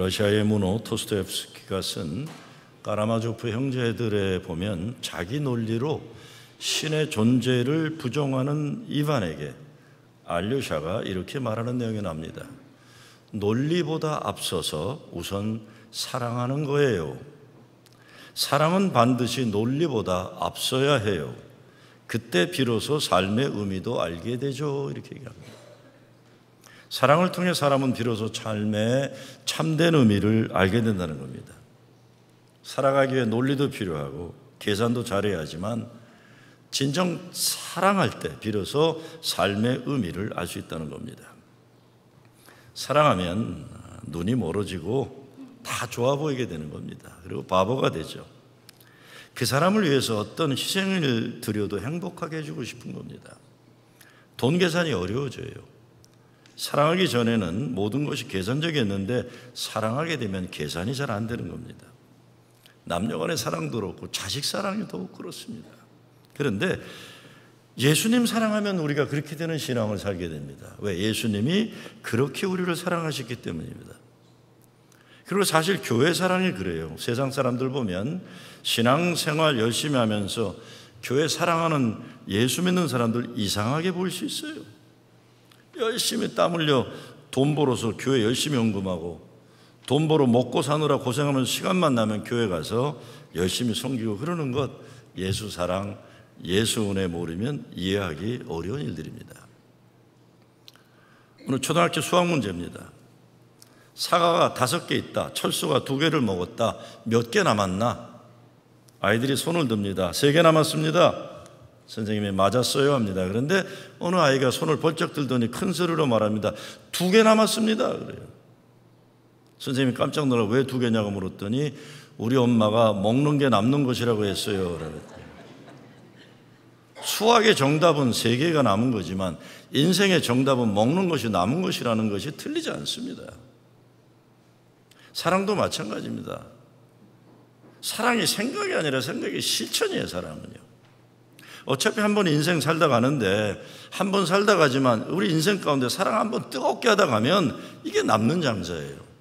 러시아의 문호 토스토옙스키가 쓴 까라마조프 형제들에 보면 자기 논리로 신의 존재를 부정하는 이반에게 알류샤가 이렇게 말하는 내용이 납니다. 논리보다 앞서서 우선 사랑하는 거예요. 사랑은 반드시 논리보다 앞서야 해요. 그때 비로소 삶의 의미도 알게 되죠. 이렇게 얘기합니다. 사랑을 통해 사람은 비로소 삶의 참된 의미를 알게 된다는 겁니다. 살아가기 위해 논리도 필요하고 계산도 잘해야 하지만 진정 사랑할 때 비로소 삶의 의미를 알 수 있다는 겁니다. 사랑하면 눈이 멀어지고 다 좋아 보이게 되는 겁니다. 그리고 바보가 되죠. 그 사람을 위해서 어떤 희생을 드려도 행복하게 해주고 싶은 겁니다. 돈 계산이 어려워져요. 사랑하기 전에는 모든 것이 계산적이었는데 사랑하게 되면 계산이 잘 안 되는 겁니다. 남녀 간의 사랑도 그렇고 자식 사랑이 더욱 그렇습니다. 그런데 예수님 사랑하면 우리가 그렇게 되는 신앙을 살게 됩니다. 왜? 예수님이 그렇게 우리를 사랑하셨기 때문입니다. 그리고 사실 교회 사랑이 그래요. 세상 사람들 보면 신앙생활 열심히 하면서 교회 사랑하는 예수 믿는 사람들 이상하게 보일 수 있어요. 열심히 땀 흘려 돈 벌어서 교회 열심히 헌금하고 돈 벌어 먹고 사느라 고생하면서 시간만 나면 교회 가서 열심히 섬기고 그러는 것, 예수 사랑, 예수 은혜 모르면 이해하기 어려운 일들입니다. 오늘 초등학교 수학 문제입니다. 사과가 5개 있다. 철수가 2개를 먹었다. 몇 개 남았나? 아이들이 손을 듭니다. 3개 남았습니다. 선생님이 맞았어요 합니다. 그런데 어느 아이가 손을 번쩍 들더니 큰 소리로 말합니다. 2개 남았습니다. 그래요. 선생님이 깜짝 놀라 왜 2개냐고 물었더니 우리 엄마가 먹는 게 남는 것이라고 했어요. 그랬더니 수학의 정답은 3개가 남은 거지만 인생의 정답은 먹는 것이 남은 것이라는 것이 틀리지 않습니다. 사랑도 마찬가지입니다. 사랑이 생각이 아니라 생각이 실천이에요. 사랑은요. 어차피 한 번 인생 살다 가는데 한 번 살다 가지만 우리 인생 가운데 사랑 한 번 뜨겁게 하다 가면 이게 남는 장사예요.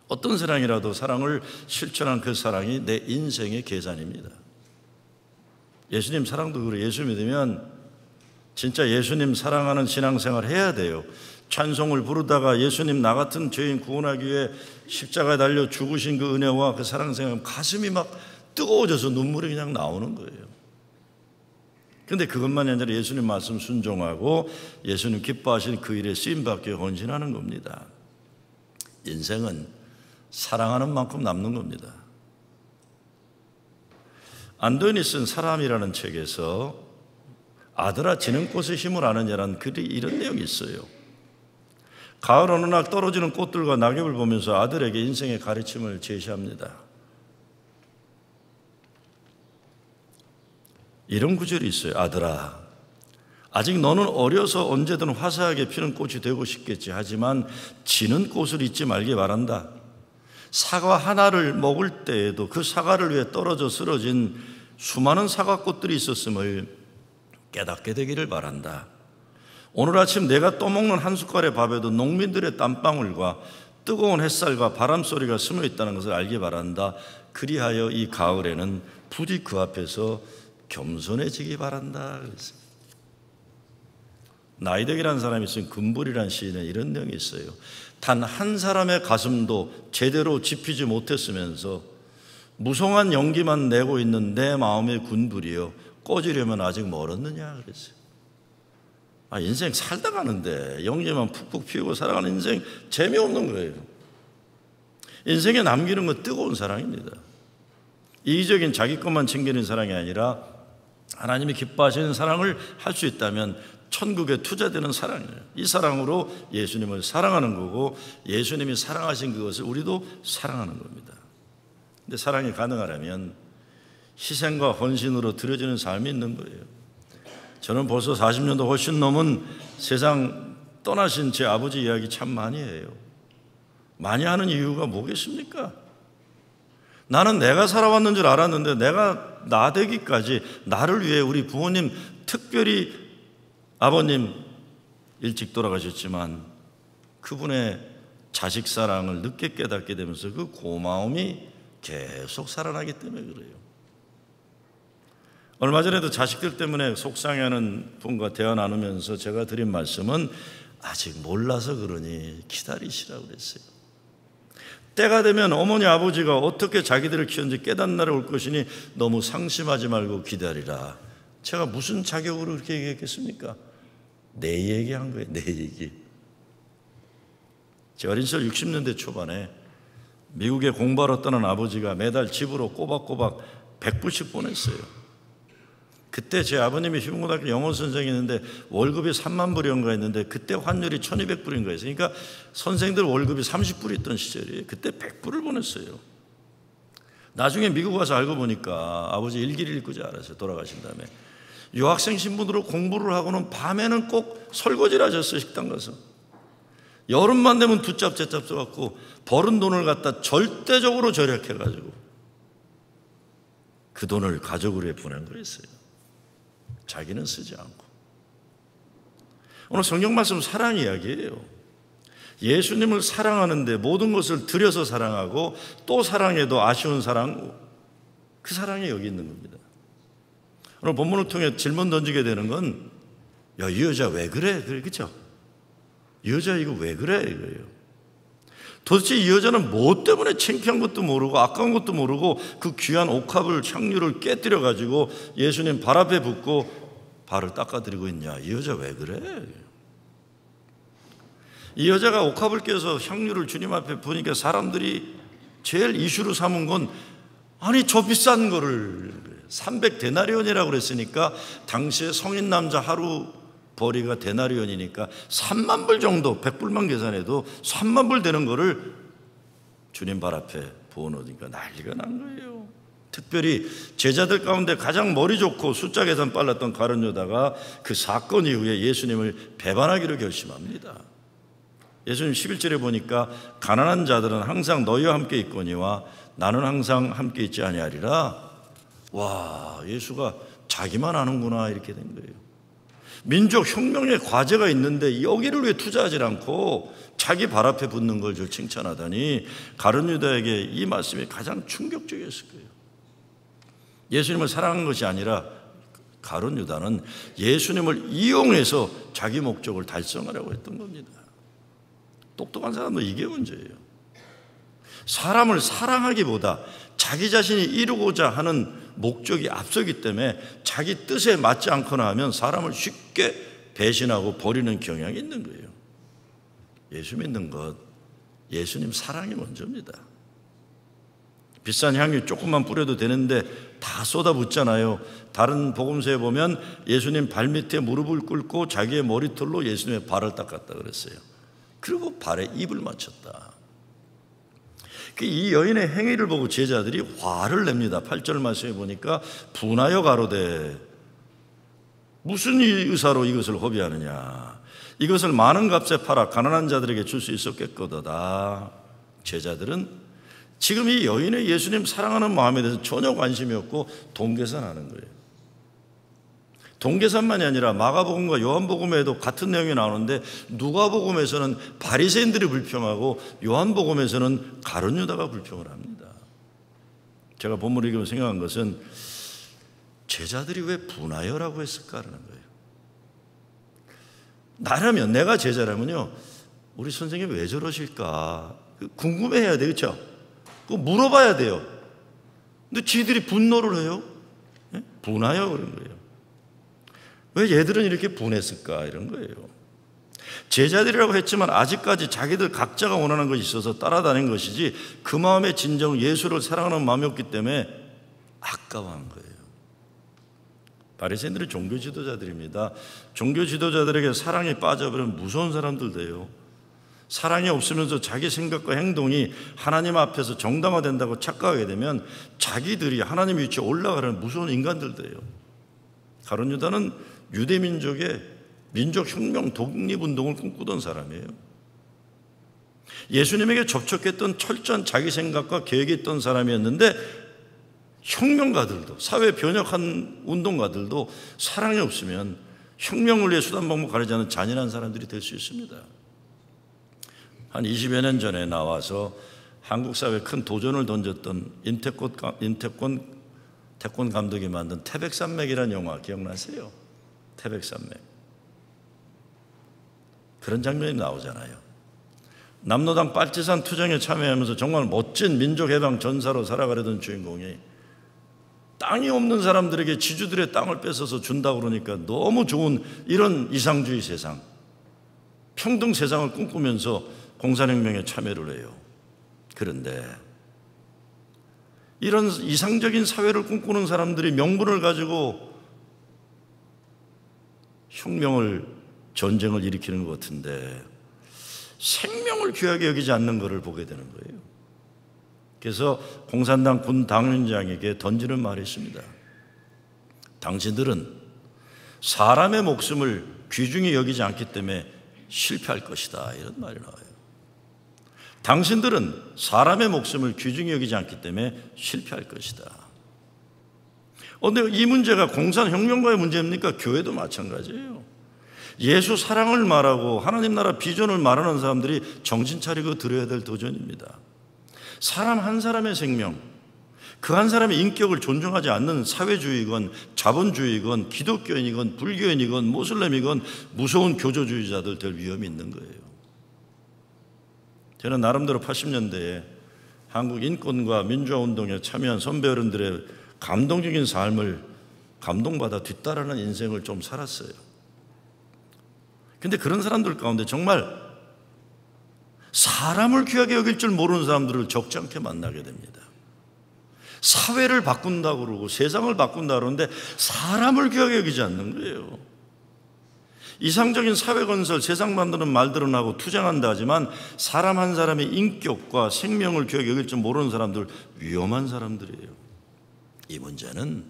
어떤 사랑이라도 사랑을 실천한 그 사랑이 내 인생의 계산입니다. 예수님 사랑도 그래. 예수 믿으면 진짜 예수님 사랑하는 신앙생활 해야 돼요. 찬송을 부르다가 예수님 나 같은 죄인 구원하기 위해 십자가에 달려 죽으신 그 은혜와 그 사랑 생각하면 가슴이 막 뜨거워져서 눈물이 그냥 나오는 거예요. 그런데 그것만이 아니라 예수님 말씀 순종하고 예수님 기뻐하시는 그 일에 쓰임받기 헌신하는 겁니다. 인생은 사랑하는 만큼 남는 겁니다. 안도인이 쓴 사람이라는 책에서 아들아 지는 꽃의 힘을 아느냐라는 글이 이런 내용이 있어요. 가을 어느 날 떨어지는 꽃들과 낙엽을 보면서 아들에게 인생의 가르침을 제시합니다. 이런 구절이 있어요. 아들아, 아직 너는 어려서 언제든 화사하게 피는 꽃이 되고 싶겠지. 하지만 지는 꽃을 잊지 말기 바란다. 사과 하나를 먹을 때에도 그 사과를 위해 떨어져 쓰러진 수많은 사과꽃들이 있었음을 깨닫게 되기를 바란다. 오늘 아침 내가 떠먹는 한 숟갈의 밥에도 농민들의 땀방울과 뜨거운 햇살과 바람소리가 스며 있다는 것을 알기 바란다. 그리하여 이 가을에는 부디 그 앞에서 겸손해지기 바란다. 그랬어요. 나이덕이라는 사람이 쓴 금불이라는 시인에 이런 내용이 있어요. 단 한 사람의 가슴도 제대로 지피지 못했으면서 무성한 연기만 내고 있는 내 마음의 군불이여 꺼지려면 아직 멀었느냐 그랬어요. 인생 살다 가는데 연기만 푹푹 피우고 살아가는 인생 재미없는 거예요. 인생에 남기는 건 뜨거운 사랑입니다. 이기적인 자기 것만 챙기는 사랑이 아니라 하나님이 기뻐하시는 사랑을 할 수 있다면 천국에 투자되는 사랑이에요. 이 사랑으로 예수님을 사랑하는 거고 예수님이 사랑하신 그것을 우리도 사랑하는 겁니다. 근데 사랑이 가능하려면 희생과 헌신으로 드려지는 삶이 있는 거예요. 저는 벌써 40년도 훨씬 넘은 세상 떠나신 제 아버지 이야기 참 많이 해요. 많이 하는 이유가 뭐겠습니까? 나는 내가 살아왔는 줄 알았는데 내가 나 되기까지 나를 위해 우리 부모님, 특별히 아버님 일찍 돌아가셨지만 그분의 자식 사랑을 늦게 깨닫게 되면서 그 고마움이 계속 살아나기 때문에 그래요. 얼마 전에도 자식들 때문에 속상해하는 분과 대화 나누면서 제가 드린 말씀은 아직 몰라서 그러니 기다리시라고 그랬어요. 때가 되면 어머니 아버지가 어떻게 자기들을 키웠는지 깨닫는 날이 올 것이니 너무 상심하지 말고 기다리라. 제가 무슨 자격으로 그렇게 얘기했겠습니까? 내 얘기한 거예요. 내 얘기. 제 어린 시절 60년대 초반에 미국에 공부하러 떠난 아버지가 매달 집으로 꼬박꼬박 100불씩 보냈어요. 그때 제 아버님이 희문고등학교 영어 선생이었는데 월급이 3만 불이었는가 했는데 그때 환율이 1200불인가 했어요. 그러니까 선생들 월급이 30불이 있던 시절이에요. 그때 100불을 보냈어요. 나중에 미국 와서 알고 보니까 아버지 일기를 읽고 잘 알았어요. 돌아가신 다음에. 유학생 신분으로 공부를 하고는 밤에는 꼭 설거지를 하셨어요. 식당 가서. 여름만 되면 두 짭, 세 짭 써갖고 벌은 돈을 갖다 절대적으로 절약해가지고 그 돈을 가족을 위해 보낸 거였어요. 자기는 쓰지 않고. 오늘 성경 말씀 사랑 이야기예요. 예수님을 사랑하는데 모든 것을 들여서 사랑하고 또 사랑해도 아쉬운 사랑, 그 사랑이 여기 있는 겁니다. 오늘 본문을 통해 질문 던지게 되는 건, 야, 이 여자 왜 그래? 그렇죠? 이 여자 이거 왜 그래? 이거예요. 도대체 이 여자는 뭐 때문에 창피한 것도 모르고 아까운 것도 모르고 그 귀한 옥합을 향유를 깨뜨려 가지고 예수님 발 앞에 붓고 발을 닦아드리고 있냐? 이 여자 왜 그래? 이 여자가 옥합을 깨서 향유를 주님 앞에 부으니까 사람들이 제일 이슈로 삼은 건, 아니 저 비싼 거를 300데나리온이라고 그랬으니까 당시에 성인 남자 하루 벌이가 데나리온이니까 3만 불 정도, 100불만 계산해도 3만 불 되는 거를 주님 발 앞에 부어놓으니까 난리가 난 거예요. 특별히 제자들 가운데 가장 머리 좋고 숫자 계산 빨랐던 가룟 유다가 그 사건 이후에 예수님을 배반하기로 결심합니다. 예수님 11절에 보니까 가난한 자들은 항상 너희와 함께 있거니와 나는 항상 함께 있지 아니하리라. 와, 예수가 자기만 아는구나 이렇게 된 거예요. 민족 혁명의 과제가 있는데 여기를 왜 투자하지 않고 자기 발 앞에 붙는 걸 저 칭찬하다니, 가룟 유다에게 이 말씀이 가장 충격적이었을 거예요. 예수님을 사랑한 것이 아니라 가룟 유다는 예수님을 이용해서 자기 목적을 달성하려고 했던 겁니다. 똑똑한 사람도 이게 문제예요. 사람을 사랑하기보다 자기 자신이 이루고자 하는 목적이 앞서기 때문에 자기 뜻에 맞지 않거나 하면 사람을 쉽게 배신하고 버리는 경향이 있는 거예요. 예수 믿는 것, 예수님 사랑이 먼저입니다. 비싼 향유 조금만 뿌려도 되는데 다 쏟아붓잖아요. 다른 복음서에 보면 예수님 발밑에 무릎을 꿇고 자기의 머리털로 예수님의 발을 닦았다 그랬어요. 그리고 발에 입을 맞췄다. 이 여인의 행위를 보고 제자들이 화를 냅니다. 8절 말씀에 보니까 분하여 가로되 무슨 의사로 이것을 허비하느냐? 이것을 많은 값에 팔아 가난한 자들에게 줄 수 있었겠거다. 제자들은 지금 이 여인의 예수님 사랑하는 마음에 대해서 전혀 관심이 없고 돈계산하는 거예요. 돈계산만이 아니라 마가복음과 요한복음에도 같은 내용이 나오는데 누가복음에서는 바리새인들이 불평하고 요한복음에서는 가룟 유다가 불평을 합니다. 제가 본문을 읽으면서 생각한 것은 제자들이 왜 분하여라고 했을까라는 거예요. 나라면, 내가 제자라면요, 우리 선생님 왜 저러실까 궁금해해야 돼요. 그렇죠? 그거 물어봐야 돼요. 근데 지들이 분노를 해요. 분하여 그런 거예요. 왜 얘들은 이렇게 분했을까 이런 거예요. 제자들이라고 했지만 아직까지 자기들 각자가 원하는 것이 있어서 따라다닌 것이지 그 마음의 진정 예수를 사랑하는 마음이 없기 때문에 아까워한 거예요. 바리새인들은 종교 지도자들입니다. 종교 지도자들에게 사랑에 빠져버리면 무서운 사람들 돼요. 사랑이 없으면서 자기 생각과 행동이 하나님 앞에서 정당화된다고 착각하게 되면 자기들이 하나님 위치에 올라가는 무서운 인간들 돼요. 가룟 유다는 유대 민족의 민족 혁명 독립운동을 꿈꾸던 사람이에요. 예수님에게 접촉했던 철저한 자기 생각과 계획이 있던 사람이었는데 혁명가들도, 사회 변혁한 운동가들도 사랑이 없으면 혁명을 위해 수단 방법 가리지 않은 잔인한 사람들이 될 수 있습니다. 한 20여 년 전에 나와서 한국 사회에 큰 도전을 던졌던 태권 감독이 만든 태백산맥이라는 영화 기억나세요? 태백산맥. 그런 장면이 나오잖아요. 남로당 빨치산 투쟁에 참여하면서 정말 멋진 민족해방 전사로 살아가려던 주인공이 땅이 없는 사람들에게 지주들의 땅을 뺏어서 준다고 그러니까 너무 좋은 이런 이상주의 세상, 평등 세상을 꿈꾸면서 공산혁명에 참여를 해요. 그런데 이런 이상적인 사회를 꿈꾸는 사람들이 명분을 가지고 전쟁을 일으키는 것 같은데 생명을 귀하게 여기지 않는 것을 보게 되는 거예요. 그래서 공산당 군 당원장에게 던지는 말이 있습니다. 당신들은 사람의 목숨을 귀중히 여기지 않기 때문에 실패할 것이다, 이런 말이 나와요. 당신들은 사람의 목숨을 귀중히 여기지 않기 때문에 실패할 것이다. 그런데 이 문제가 공산혁명가의 문제입니까? 교회도 마찬가지예요. 예수 사랑을 말하고 하나님 나라 비전을 말하는 사람들이 정신 차리고 들어야 될 도전입니다. 사람 한 사람의 생명, 그 한 사람의 인격을 존중하지 않는 사회주의건 자본주의건 기독교인이건 불교인이건 모슬렘이건 무서운 교조주의자들 될 위험이 있는 거예요. 저는 나름대로 80년대에 한국 인권과 민주화운동에 참여한 선배 어른들의 감동적인 삶을 감동받아 뒤따르는 인생을 좀 살았어요. 근데 그런 사람들 가운데 정말 사람을 귀하게 여길 줄 모르는 사람들을 적지 않게 만나게 됩니다. 사회를 바꾼다고 그러고 세상을 바꾼다고 그러는데 사람을 귀하게 여기지 않는 거예요. 이상적인 사회 건설, 세상 만드는 말들은 하고 투쟁한다 하지만 사람 한 사람의 인격과 생명을 귀하게 여길 줄 모르는 사람들, 위험한 사람들이에요. 이 문제는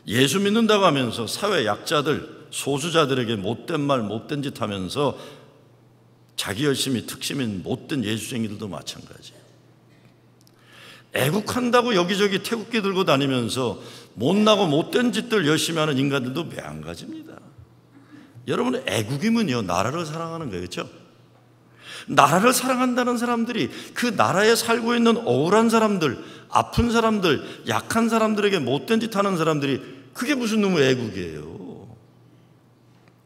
예수 믿는다고 하면서 사회 약자들, 소수자들에게 못된 말, 못된 짓 하면서 자기 열심히 특심인 못된 예수쟁이들도 마찬가지예요. 애국한다고 여기저기 태극기 들고 다니면서 못나고 못된 짓들 열심히 하는 인간들도 매한가지입니다. 여러분, 애국이면요, 나라를 사랑하는 거예요. 그렇죠? 나라를 사랑한다는 사람들이 그 나라에 살고 있는 억울한 사람들, 아픈 사람들, 약한 사람들에게 못된 짓 하는 사람들이 그게 무슨 놈의 애국이에요.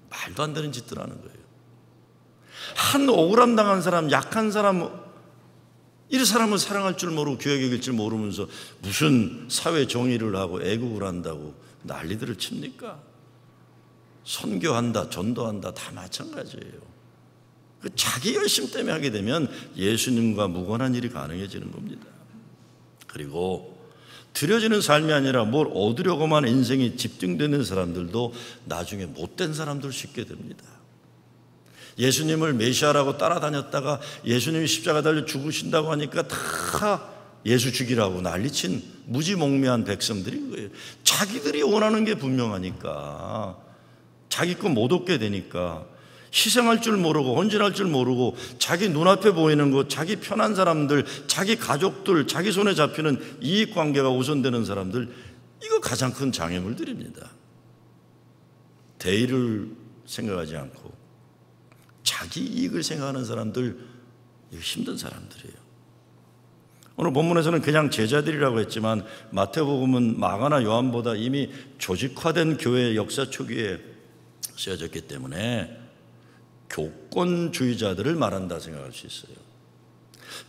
말도 안 되는 짓들 하는 거예요. 한 억울함 당한 사람, 약한 사람, 이 사람을 사랑할 줄 모르고 귀하게 여길 줄 모르면서 무슨 사회 정의를 하고 애국을 한다고 난리들을 칩니까? 선교한다, 전도한다, 다 마찬가지예요. 자기 열심 때문에 하게 되면 예수님과 무관한 일이 가능해지는 겁니다. 그리고 드려지는 삶이 아니라 뭘 얻으려고만 인생이 집중되는 사람들도 나중에 못된 사람들 쉽게 됩니다. 예수님을 메시아라고 따라다녔다가 예수님이 십자가 달려 죽으신다고 하니까 다 예수 죽이라고 난리친 무지몽매한 백성들인 거예요. 자기들이 원하는 게 분명하니까, 자기 거 못 얻게 되니까 희생할 줄 모르고 헌신할 줄 모르고 자기 눈앞에 보이는 것, 자기 편한 사람들, 자기 가족들, 자기 손에 잡히는 이익관계가 우선되는 사람들, 이거 가장 큰 장애물들입니다. 대의를 생각하지 않고 자기 이익을 생각하는 사람들, 이거 힘든 사람들이에요. 오늘 본문에서는 그냥 제자들이라고 했지만 마태복음은 마가나 요한보다 이미 조직화된 교회의 역사 초기에 쓰여졌기 때문에 교권주의자들을 말한다 생각할 수 있어요.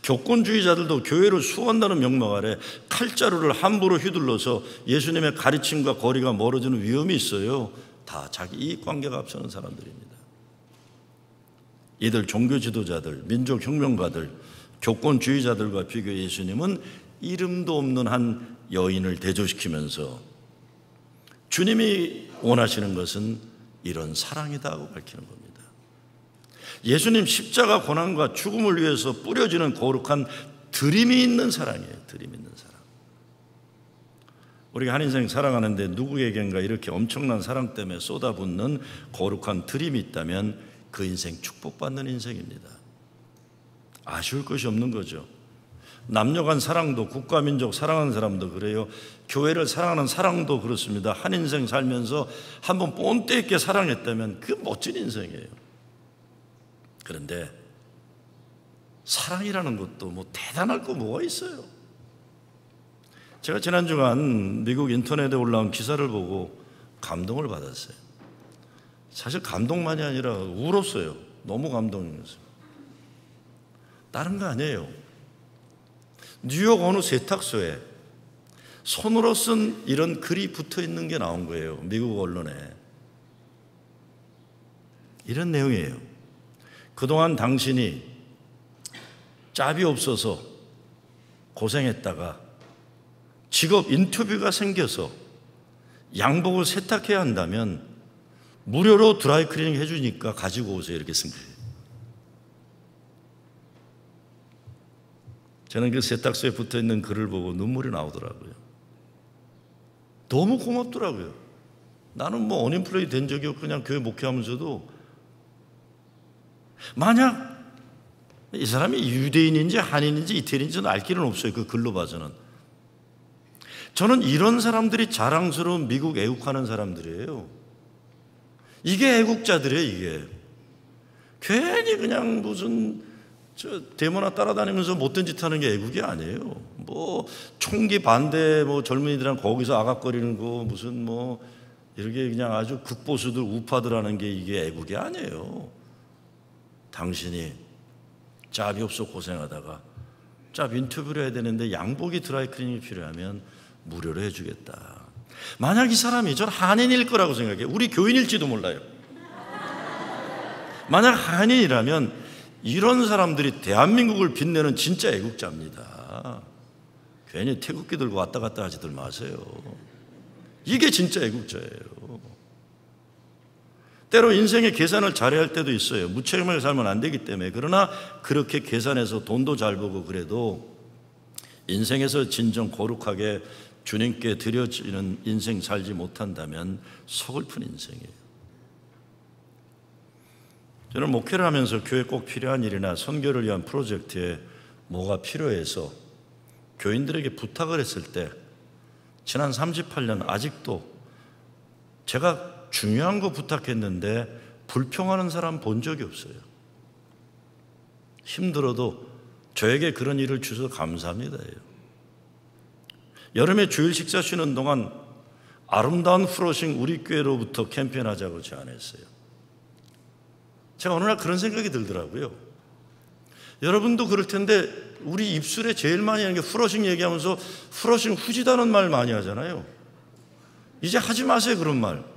교권주의자들도 교회를 수호한다는 명목 아래 칼자루를 함부로 휘둘러서 예수님의 가르침과 거리가 멀어지는 위험이 있어요. 다 자기 이익관계가 앞서는 사람들입니다. 이들 종교 지도자들, 민족 혁명가들, 교권주의자들과 비교해 예수님은 이름도 없는 한 여인을 대조시키면서 주님이 원하시는 것은 이런 사랑이다 하고 밝히는 겁니다. 예수님 십자가 고난과 죽음을 위해서 뿌려지는 거룩한 드림이 있는 사랑이에요. 드림 있는 사랑. 우리가 한 인생 살아가는데 누구에겐가 이렇게 엄청난 사랑 때문에 쏟아붓는 거룩한 드림이 있다면 그 인생 축복받는 인생입니다. 아쉬울 것이 없는 거죠. 남녀 간 사랑도, 국가 민족 사랑하는 사람도 그래요. 교회를 사랑하는 사랑도 그렇습니다. 한 인생 살면서 한번 본때 있게 사랑했다면 그 멋진 인생이에요. 그런데 사랑이라는 것도 뭐 대단할 거 뭐가 있어요. 제가 지난 주간 미국 인터넷에 올라온 기사를 보고 감동을 받았어요. 사실 감동만이 아니라 울었어요. 너무 감동이었어요. 다른 거 아니에요. 뉴욕 어느 세탁소에 손으로 쓴 이런 글이 붙어 있는 게 나온 거예요. 미국 언론에. 이런 내용이에요. 그동안 당신이 짭이 없어서 고생했다가 직업 인터뷰가 생겨서 양복을 세탁해야 한다면 무료로 드라이클리닝 해주니까 가지고 오세요. 이렇게 쓴 거예요. 저는 그 세탁소에 붙어있는 글을 보고 눈물이 나오더라고요. 너무 고맙더라고요. 나는 뭐 언임플레이 된 적이 없고 그냥 교회 목회하면서도 만약 이 사람이 유대인인지 한인인지 이태리인지는 알 길은 없어요. 그 글로 봐서는. 저는 이런 사람들이 자랑스러운 미국 애국하는 사람들이에요. 이게 애국자들이에요. 이게 괜히 그냥 무슨 데모나 따라다니면서 못된 짓 하는 게 애국이 아니에요. 뭐 총기 반대 뭐 젊은이들이랑 거기서 아각거리는 거 무슨 뭐 이렇게 그냥 아주 극보수들 우파들 하는 게 이게 애국이 아니에요. 당신이 짭이 없어 고생하다가 짭 인터뷰를 해야 되는데 양복이 드라이클리닝이 필요하면 무료로 해주겠다. 만약 이 사람이 전 한인일 거라고 생각해요. 우리 교인일지도 몰라요. 만약 한인이라면 이런 사람들이 대한민국을 빛내는 진짜 애국자입니다. 괜히 태극기 들고 왔다 갔다 하지들 마세요. 이게 진짜 애국자예요. 때로 인생의 계산을 잘해야 할 때도 있어요. 무책임하게 살면 안 되기 때문에. 그러나 그렇게 계산해서 돈도 잘 벌고 그래도 인생에서 진정 거룩하게 주님께 드려지는 인생 살지 못한다면 서글픈 인생이에요. 저는 목회를 하면서 교회에 꼭 필요한 일이나 선교를 위한 프로젝트에 뭐가 필요해서 교인들에게 부탁을 했을 때 지난 38년 아직도 제가 중요한 거 부탁했는데 불평하는 사람 본 적이 없어요. 힘들어도 저에게 그런 일을 주셔서 감사합니다. 여름에 주일 식사 쉬는 동안 아름다운 프로싱 우리 교회로부터 캠페인하자고 제안했어요. 제가 어느 날 그런 생각이 들더라고요. 여러분도 그럴 텐데 우리 입술에 제일 많이 하는 게 프로싱 얘기하면서 프로싱 후지다는 말 많이 하잖아요. 이제 하지 마세요, 그런 말.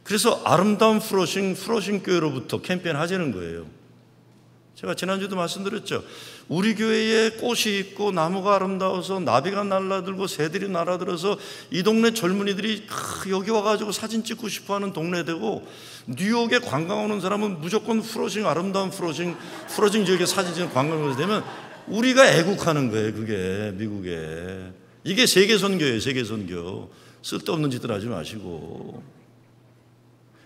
그래서 아름다운 프로싱 교회로부터 캠페인 하자는 거예요. 제가 지난주도 말씀드렸죠. 우리 교회에 꽃이 있고 나무가 아름다워서 나비가 날아들고 새들이 날아들어서 이 동네 젊은이들이 여기 와가지고 사진 찍고 싶어하는 동네 되고 뉴욕에 관광 오는 사람은 무조건 프로싱 아름다운 프로싱 지역에 사진 찍는 관광을 되면 우리가 애국하는 거예요. 그게 미국에. 이게 세계 선교예요. 세계 선교. 쓸데없는 짓들 하지 마시고.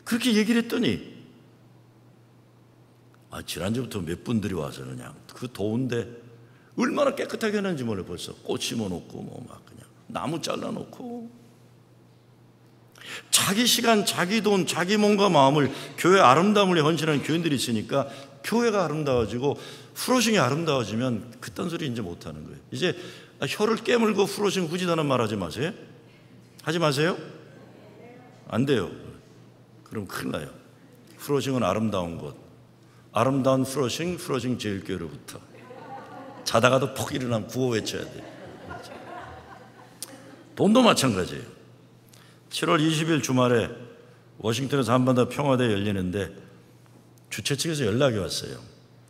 그렇게 얘기를 했더니 지난주부터 몇 분들이 와서 그냥 그 더운데 얼마나 깨끗하게 해놨는지 몰라요. 벌써 꽃 심어놓고 뭐 막 그냥 나무 잘라놓고 자기 시간, 자기 돈, 자기 몸과 마음을 교회 아름다움을 헌신하는 교인들이 있으니까 교회가 아름다워지고 프로싱이 아름다워지면 그딴 소리 이제 못하는 거예요. 이제 혀를 깨물고 프로싱 후지다는 말 하지 마세요. 하지 마세요. 안 돼요. 그럼 큰일 나요. 프로싱은 아름다운 것. 아름다운 프로싱 제일교회로부터. 자다가도 푹 일어나면 구호 외쳐야 돼요. 돈도 마찬가지예요. 7월 20일 주말에 워싱턴에서 한반도 평화대회 열리는데 주최 측에서 연락이 왔어요.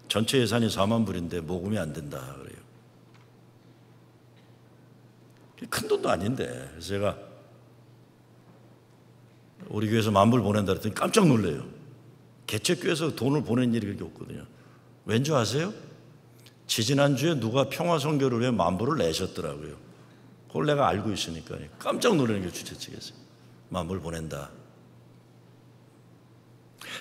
전체 예산이 4만 불인데 모금이 안 된다 그래요. 큰 돈도 아닌데. 그래서 제가 우리 교회에서 10,000불 보낸다 그랬더니 깜짝 놀래요. 개척교회에서 돈을 보낸 일이 그렇게 없거든요. 왠지 아세요? 지지난주에 누가 평화선교를 위해 10,000불을 내셨더라고요. 그걸 내가 알고 있으니까 깜짝 놀라는 게 주최 측에서 10,000불 보낸다.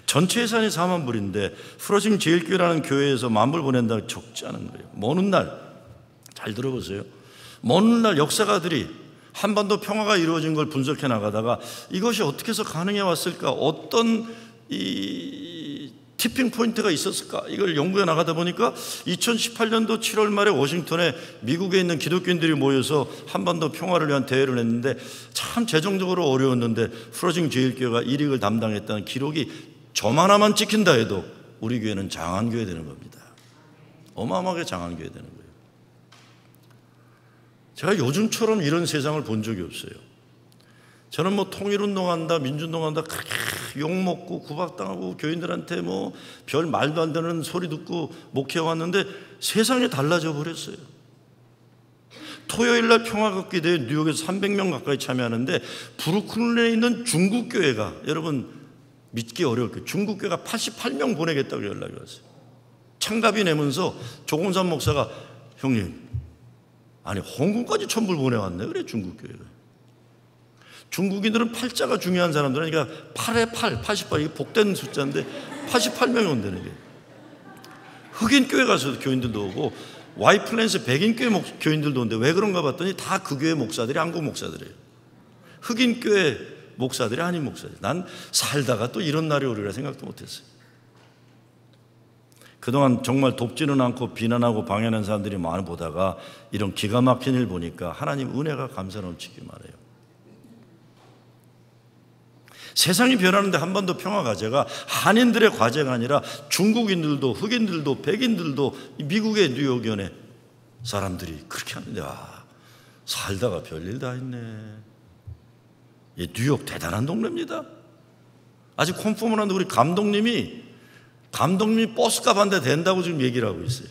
전체 예산이 4만 불인데 프로싱 제일교회라는 교회에서 10,000불 보낸다고 적지 않은 거예요. 먼 날, 잘 들어보세요. 먼 날 역사가들이 한반도 평화가 이루어진 걸 분석해 나가다가 이것이 어떻게 해서 가능해 왔을까? 어떤 이 티핑 포인트가 있었을까? 이걸 연구해 나가다 보니까 2018년도 7월 말에 워싱턴에 미국에 있는 기독교인들이 모여서 한반도 평화를 위한 대회를 했는데 참 재정적으로 어려웠는데 프로징 제일교회가 1위를 담당했다는 기록이 점 하나만 찍힌다 해도 우리 교회는 장안교회 되는 겁니다. 어마어마하게 장안교회 되는 거예요. 제가 요즘처럼 이런 세상을 본 적이 없어요. 저는 뭐 통일운동한다, 민주운동한다, 그렇게 욕먹고 구박당하고 교인들한테 뭐 별 말도 안 되는 소리 듣고 목회해왔는데 세상이 달라져 버렸어요. 토요일 날 평화걷기 대회 뉴욕에서 300명 가까이 참여하는데 브루클린에 있는 중국교회가, 여러분 믿기 어려울 거예요, 중국교회가 88명 보내겠다고 연락이 왔어요. 창갑이 내면서 조공산 목사가, 형님, 아니 홍콩까지 천불 보내왔네 그래. 중국교회가, 중국인들은 팔자가 중요한 사람들이니까 8에 8, 88, 이게 복된 숫자인데 88명이 온다는 게. 흑인 교회 가서 교인들도 오고 와이플랜스 백인 교회 교인들도 오는데 왜 그런가 봤더니 다 그 교회 목사들이 한국 목사들이에요. 흑인 교회 목사들이 한인 목사들. 난 살다가 또 이런 날이 오리라 생각도 못했어요. 그동안 정말 돕지는 않고 비난하고 방해하는 사람들이 많이 보다가 이런 기가 막힌 일 보니까 하나님 은혜가 감사 넘치기 말해요. 세상이 변하는데 한반도 평화 과제가 한인들의 과제가 아니라 중국인들도 흑인들도 백인들도 미국의 뉴욕연의 사람들이 그렇게 하는데, 살다가 별일 다 했네. 뉴욕 대단한 동네입니다. 아직 컨펌을 하는데 우리 감독님이 버스값 한 대 된다고 지금 얘기를 하고 있어요.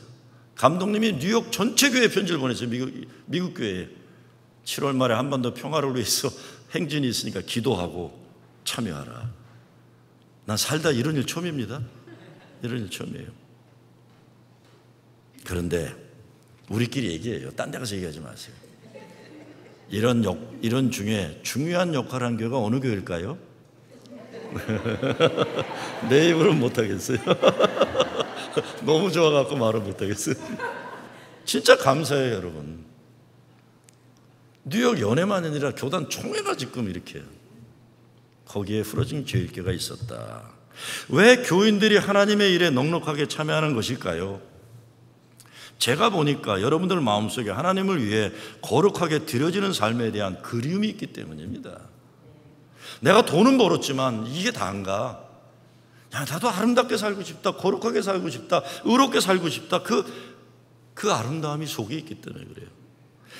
감독님이 뉴욕 전체 교회에 편지를 보냈어요. 미국 교회에. 7월 말에 한반도 평화를 위해서 행진이 있으니까 기도하고 참여하라. 난 살다 이런 일 처음입니다. 이런 일 처음이에요. 그런데 우리끼리 얘기해요. 딴 데 가서 얘기하지 마세요. 이런 중에 중요한 역할을 한 교회가 어느 교회일까요? 내 입으로는 못하겠어요. 너무 좋아갖고 말을 못하겠어요. 진짜 감사해요, 여러분. 뉴욕 연회만 아니라 교단 총회가 지금 이렇게 해요. 거기에 프로징 제일교회가 있었다. 왜 교인들이 하나님의 일에 넉넉하게 참여하는 것일까요? 제가 보니까 여러분들 마음속에 하나님을 위해 거룩하게 드려지는 삶에 대한 그리움이 있기 때문입니다. 내가 돈은 벌었지만 이게 다인가? 나도 아름답게 살고 싶다, 거룩하게 살고 싶다, 의롭게 살고 싶다. 그 아름다움이 속에 있기 때문에 그래요.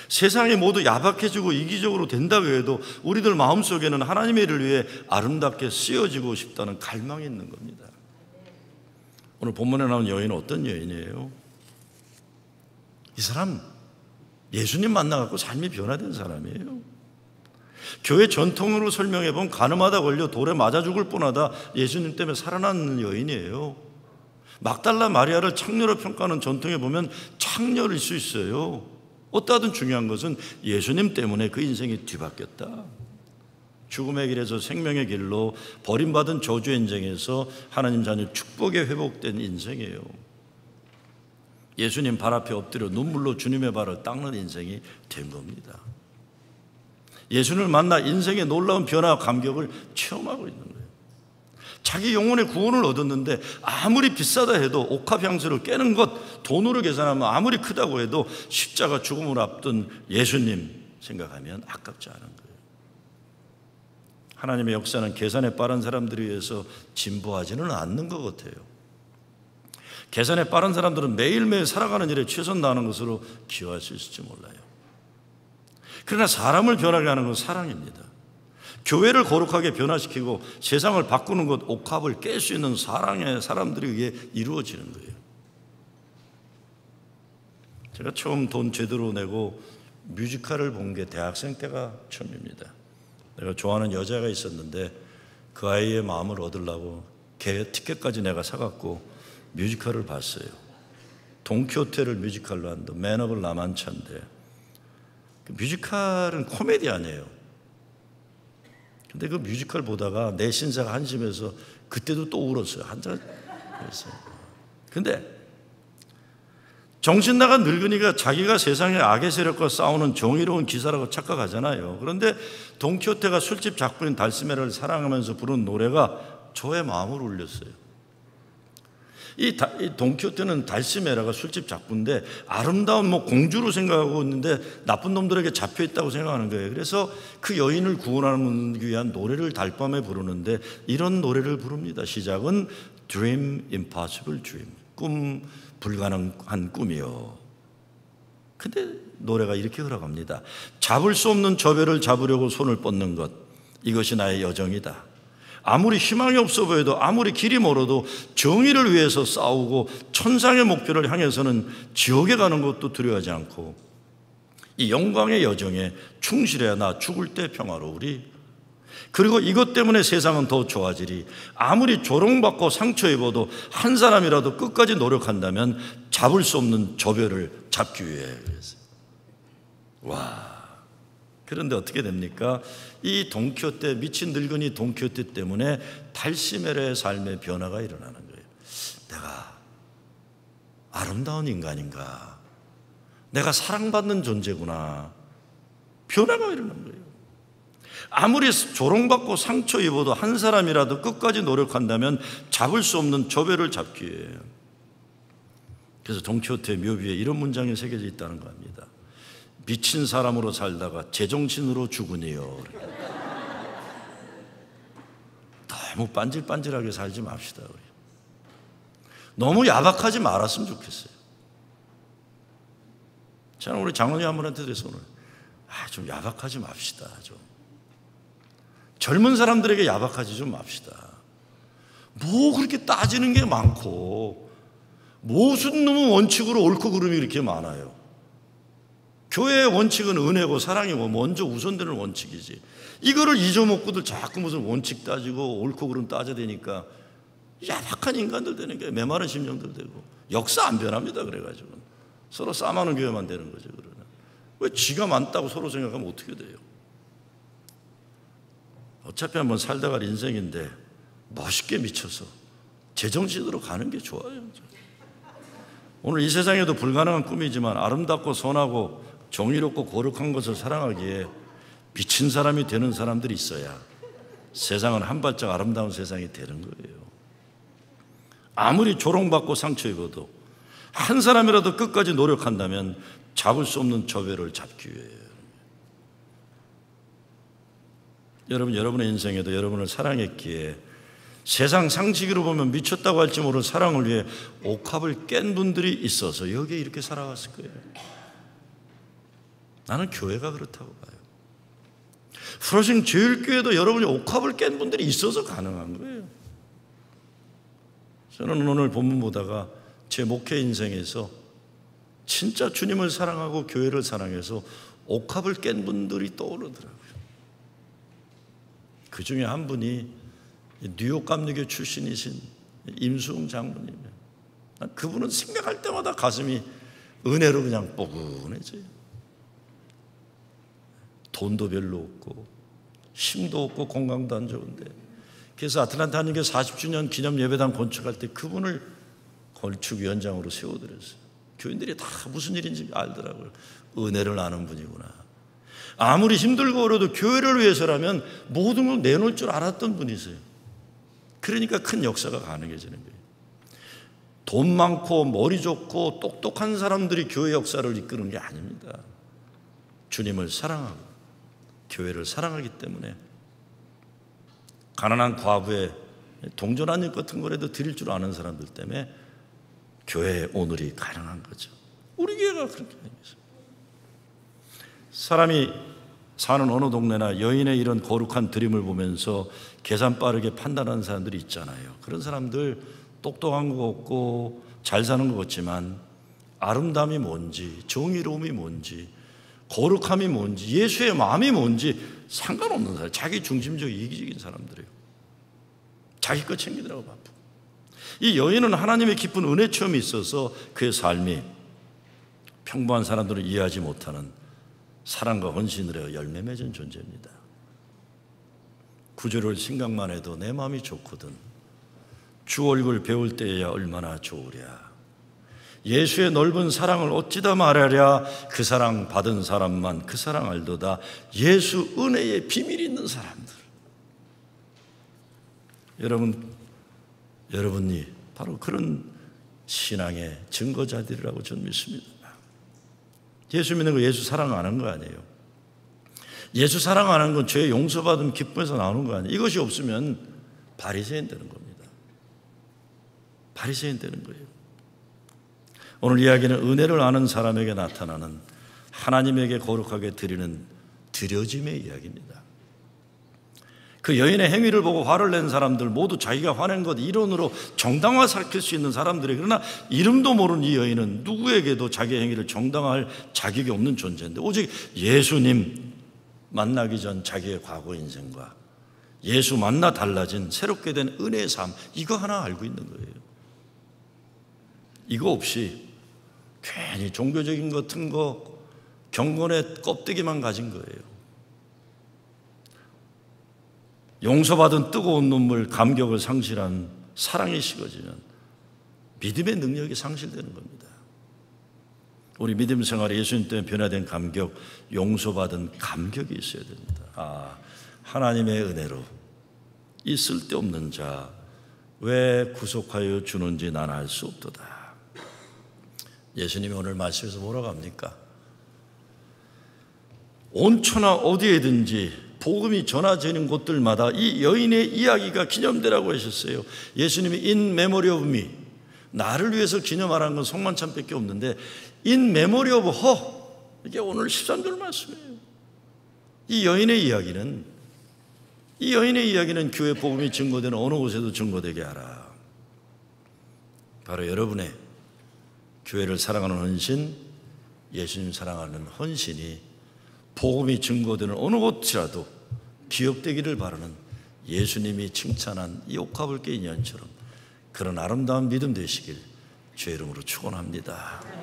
세상이 모두 야박해지고 이기적으로 된다고 해도 우리들 마음속에는 하나님의 일을 위해 아름답게 쓰여지고 싶다는 갈망이 있는 겁니다. 오늘 본문에 나온 여인은 어떤 여인이에요? 이 사람 예수님 만나갖고 삶이 변화된 사람이에요. 교회 전통으로 설명해보면 가늠하다 걸려 돌에 맞아 죽을 뻔하다 예수님 때문에 살아난 여인이에요. 막달라 마리아를 창녀로 평가하는 전통에 보면 창녀일 수 있어요. 어떠하든 중요한 것은 예수님 때문에 그 인생이 뒤바뀌었다. 죽음의 길에서 생명의 길로 버림받은 저주의 인생에서 하나님 자녀 축복에 회복된 인생이에요. 예수님 발 앞에 엎드려 눈물로 주님의 발을 닦는 인생이 된 겁니다. 예수님을 만나 인생의 놀라운 변화와 감격을 체험하고 있는 거예요. 자기 영혼의 구원을 얻었는데 아무리 비싸다 해도 옥합향수를 깨는 것 돈으로 계산하면 아무리 크다고 해도 십자가 죽음을 앞둔 예수님 생각하면 아깝지 않은 거예요. 하나님의 역사는 계산에 빠른 사람들에 의해서 진보하지는 않는 것 같아요. 계산에 빠른 사람들은 매일매일 살아가는 일에 최선 다하는 것으로 기여할 수 있을지 몰라요. 그러나 사람을 변하게 하는 건 사랑입니다. 교회를 거룩하게 변화시키고 세상을 바꾸는 것, 옥합을 깰 수 있는 사랑의 사람들에 의해 이루어지는 거예요. 제가 처음 돈 제대로 내고 뮤지컬을 본 게 대학생 때가 처음입니다. 내가 좋아하는 여자가 있었는데 그 아이의 마음을 얻으려고 걔 티켓까지 내가 사갖고 뮤지컬을 봤어요. 돈키호테를 뮤지컬로 한다. 맨 오브 라만차인데 그 뮤지컬은 코미디 아니에요. 근데 그 뮤지컬 보다가 내 신사가 한심해서 그때도 또 울었어요. 한잔 했어요. 근데 정신 나간 늙은이가 자기가 세상의 악의 세력과 싸우는 정의로운 기사라고 착각하잖아요. 그런데 돈키호테가 술집 작부인 달스메라를 사랑하면서 부른 노래가 저의 마음을 울렸어요. 이 돈키호테는 달시메라가 술집 작부인데 아름다운 공주로 생각하고 있는데 나쁜 놈들에게 잡혀 있다고 생각하는 거예요. 그래서 그 여인을 구원하기 위한 노래를 달밤에 부르는데 이런 노래를 부릅니다. 시작은 Dream Impossible Dream, 꿈 불가능한 꿈이요. 근데 노래가 이렇게 흘러갑니다. 잡을 수 없는 저별을 잡으려고 손을 뻗는 것, 이것이 나의 여정이다. 아무리 희망이 없어 보여도, 아무리 길이 멀어도 정의를 위해서 싸우고 천상의 목표를 향해서는 지옥에 가는 것도 두려워하지 않고 이 영광의 여정에 충실해야 나 죽을 때 평화로우리. 그리고 이것 때문에 세상은 더 좋아지리. 아무리 조롱받고 상처 입어도 한 사람이라도 끝까지 노력한다면 잡을 수 없는 저별을 잡기 위해. 와. 그런데 어떻게 됩니까? 이 돈키호테, 미친 늙은이 돈키호테 때문에 달시메라의 삶의 변화가 일어나는 거예요. 내가 아름다운 인간인가? 내가 사랑받는 존재구나. 변화가 일어난 거예요. 아무리 조롱받고 상처 입어도 한 사람이라도 끝까지 노력한다면 잡을 수 없는 저별을 잡기 위해. 그래서 돈키호테의 묘비에 이런 문장이 새겨져 있다는 겁니다. 미친 사람으로 살다가 제정신으로 죽으니요. 너무 빤질빤질하게 살지 맙시다. 우리. 너무 야박하지 말았으면 좋겠어요. 저는 우리 장로님 한 분한테 그래서 오늘 좀 야박하지 맙시다. 좀 젊은 사람들에게 야박하지 좀 맙시다. 뭐 그렇게 따지는 게 많고 무슨 놈의 원칙으로 옳고 그름이 이렇게 많아요. 교회의 원칙은 은혜고 사랑이고 먼저 우선되는 원칙이지. 이거를 잊어먹고들 자꾸 무슨 원칙 따지고 옳고 그름 따져대니까 야박한 인간들 되는 게 메마른 심령들 되고 역사 안 변합니다. 그래가지고 서로 싸마는 교회만 되는 거죠. 그러면 왜 지가 많다고 서로 생각하면 어떻게 돼요? 어차피 한번 살다 갈 인생인데 멋있게 미쳐서 제정신으로 가는 게 좋아요. 오늘 이 세상에도 불가능한 꿈이지만 아름답고 선하고 정의롭고 거룩한 것을 사랑하기에 미친 사람이 되는 사람들이 있어야 세상은 한 발짝 아름다운 세상이 되는 거예요. 아무리 조롱받고 상처 입어도 한 사람이라도 끝까지 노력한다면 잡을 수 없는 저별을 잡기 위해요. 여러분의 인생에도 여러분을 사랑했기에 세상 상식으로 보면 미쳤다고 할지 모를 사랑을 위해 옥합을 깬 분들이 있어서 여기에 이렇게 살아갔을 거예요. 나는 교회가 그렇다고 봐요. 프로싱 제일교회도 여러분이 옥합을 깬 분들이 있어서 가능한 거예요. 저는 오늘 본문 보다가 제 목회 인생에서 진짜 주님을 사랑하고 교회를 사랑해서 옥합을 깬 분들이 떠오르더라고요. 그 중에 한 분이 뉴욕 감리교 출신이신 임수웅 장로님이에요. 그분은 생각할 때마다 가슴이 은혜로 그냥 뽀근해져요. 돈도 별로 없고 힘도 없고 건강도 안 좋은데, 그래서 아틀란타 한인교 40주년 기념 예배당 건축할 때 그분을 건축위원장으로 세워드렸어요. 교인들이 다 무슨 일인지 알더라고요. 은혜를 아는 분이구나. 아무리 힘들고 어려도 교회를 위해서라면 모든 걸 내놓을 줄 알았던 분이세요. 그러니까 큰 역사가 가능해지는 거예요. 돈 많고 머리 좋고 똑똑한 사람들이 교회 역사를 이끄는 게 아닙니다. 주님을 사랑하고 교회를 사랑하기 때문에 가난한 과부의 동전 한 입 같은 거라도 드릴 줄 아는 사람들 때문에 교회의 오늘이 가능한 거죠. 우리 교회가 그렇게 생겼어요. 사람이 사는 어느 동네나 여인의 이런 거룩한 드림을 보면서 계산 빠르게 판단하는 사람들이 있잖아요. 그런 사람들 똑똑한 거 없고 잘 사는 것 같지만 아름다움이 뭔지, 정의로움이 뭔지, 거룩함이 뭔지, 예수의 마음이 뭔지 상관없는 사람, 자기 중심적 이기적인 사람들이에요. 자기 것 챙기더라고 바쁘고. 이 여인은 하나님의 깊은 은혜 체험이 있어서 그의 삶이 평범한 사람들은 이해하지 못하는 사랑과 헌신을 해 열매 맺은 존재입니다. 구절을 생각만 해도 내 마음이 좋거든. 주 얼굴 배울 때야 얼마나 좋으랴. 예수의 넓은 사랑을 어찌다 말하랴. 그 사랑 받은 사람만 그 사랑 알도다. 예수 은혜의 비밀이 있는 사람들. 여러분이 바로 그런 신앙의 증거자들이라고 저는 믿습니다. 예수 믿는 거 예수 사랑하는 거 아니에요. 예수 사랑하는 건 죄 용서받으면 기쁨에서 나오는 거 아니에요. 이것이 없으면 바리새인 되는 겁니다. 바리새인 되는 거예요. 오늘 이야기는 은혜를 아는 사람에게 나타나는 하나님에게 거룩하게 드리는 드려짐의 이야기입니다. 그 여인의 행위를 보고 화를 낸 사람들 모두 자기가 화낸 것 이론으로 정당화시킬 수 있는 사람들이, 그러나 이름도 모르는 이 여인은 누구에게도 자기 행위를 정당화할 자격이 없는 존재인데 오직 예수님 만나기 전 자기의 과거 인생과 예수 만나 달라진 새롭게 된 은혜의 삶, 이거 하나 알고 있는 거예요. 이거 없이 괜히 종교적인 같은 거 경건의 껍데기만 가진 거예요. 용서받은 뜨거운 눈물, 감격을 상실한 사랑이 식어지면 믿음의 능력이 상실되는 겁니다. 우리 믿음 생활에 예수님 때문에 변화된 감격, 용서받은 감격이 있어야 됩니다. 하나님의 은혜로 이 쓸데없는 자 왜 구속하여 주는지 난 알 수 없도다. 예수님이 오늘 말씀에서 뭐라고 합니까? 온천하 어디에든지 복음이 전하지는 곳들마다 이 여인의 이야기가 기념되라고 하셨어요. 예수님이 in memory of me, 나를 위해서 기념하라는 건 성만찬밖에 없는데 in memory of her, 이게 오늘 13절 말씀이에요. 이 여인의 이야기는 교회 복음이 증거되는 어느 곳에도 증거되게 하라. 바로 여러분의 교회를 사랑하는 헌신, 예수님 사랑하는 헌신이 복음이 증거되는 어느 곳이라도 기억되기를 바라는 예수님이 칭찬한 이 옥합을 깨 인연처럼 그런 아름다운 믿음 되시길 주의 이름으로 축원합니다.